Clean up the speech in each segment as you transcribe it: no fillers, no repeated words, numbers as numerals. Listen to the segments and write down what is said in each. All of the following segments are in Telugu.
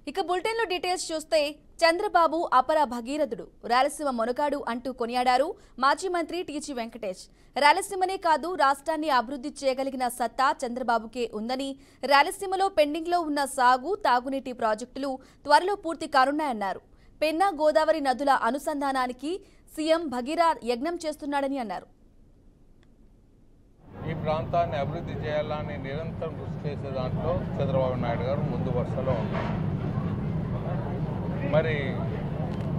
ఇక బులెటిన్ లో డీటెయిల్స్ చూస్తే చంద్రబాబు అపర భగీరథుడు, రాయలసీమ మొనగాడు అంటూ కొనియాడారు మాజీ మంత్రి టీజీ వెంకటేష్. రాయలసీమనే కాదు రాష్ట్రాన్ని అభివృద్ధి చేయగలిగిన సత్తా చంద్రబాబుకే ఉందని, రాయలసీమలో పెండింగ్ లో ఉన్న సాగు, తాగునీటి ప్రాజెక్టులు త్వరలో పూర్తి కానున్నాయన్నారు. పెన్నా గోదావరి నదుల అనుసంధానానికి సీఎం భగీరథ యజ్ఞం చేస్తున్నాడని అన్నారు. ఈ ప్రాంతాన్ని అభివృద్ధి చేయాలని నిరంతరం కృషి చేసే దాంట్లో చంద్రబాబు నాయుడు గారు ముందు వరుసలో ఉన్నారు. మరి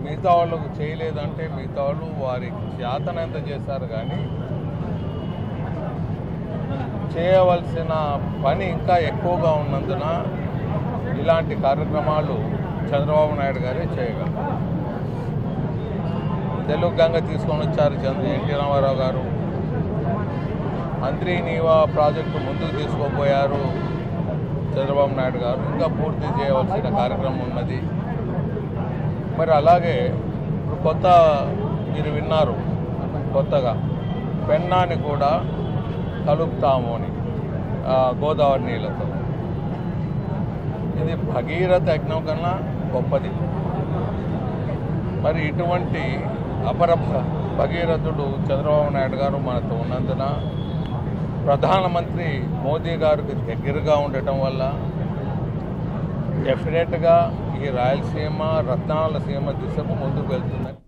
మిగతా వాళ్ళకు చేయలేదంటే మిగతా వాళ్ళు వారి చేతనంత చేశారు, కానీ చేయవలసిన పని ఇంకా ఎక్కువగా ఉన్నందున ఇలాంటి కార్యక్రమాలు చంద్రబాబు నాయుడు గారే చేయగలరు. తెలుగు గంగ తీసుకొని వచ్చారు ఎన్టీ రామారావు గారు. మంత్రి నీవా ప్రాజెక్టు ముందుకు తీసుకోపోయారు చంద్రబాబు నాయుడు గారు. ఇంకా పూర్తి చేయవలసిన కార్యక్రమం ఉన్నది. మరి అలాగే కొత్త మీరు విన్నారు, కొత్తగా పెన్నాని కూడా కలుపుతాము అని గోదావరి నీళ్ళతో. ఇది భగీరథ యజ్ఞం కన్నా గొప్పది. మరి ఇటువంటి అపర భగీరథుడు చంద్రబాబు నాయుడు గారు మనతో ఉన్నందున, ప్రధానమంత్రి మోదీ గారికి దగ్గరగా ఉండటం వల్ల డెఫినెట్గా ఈ రాయలసీమ రత్నాల సీమ దిశకు ముందుకు వెళ్తుందని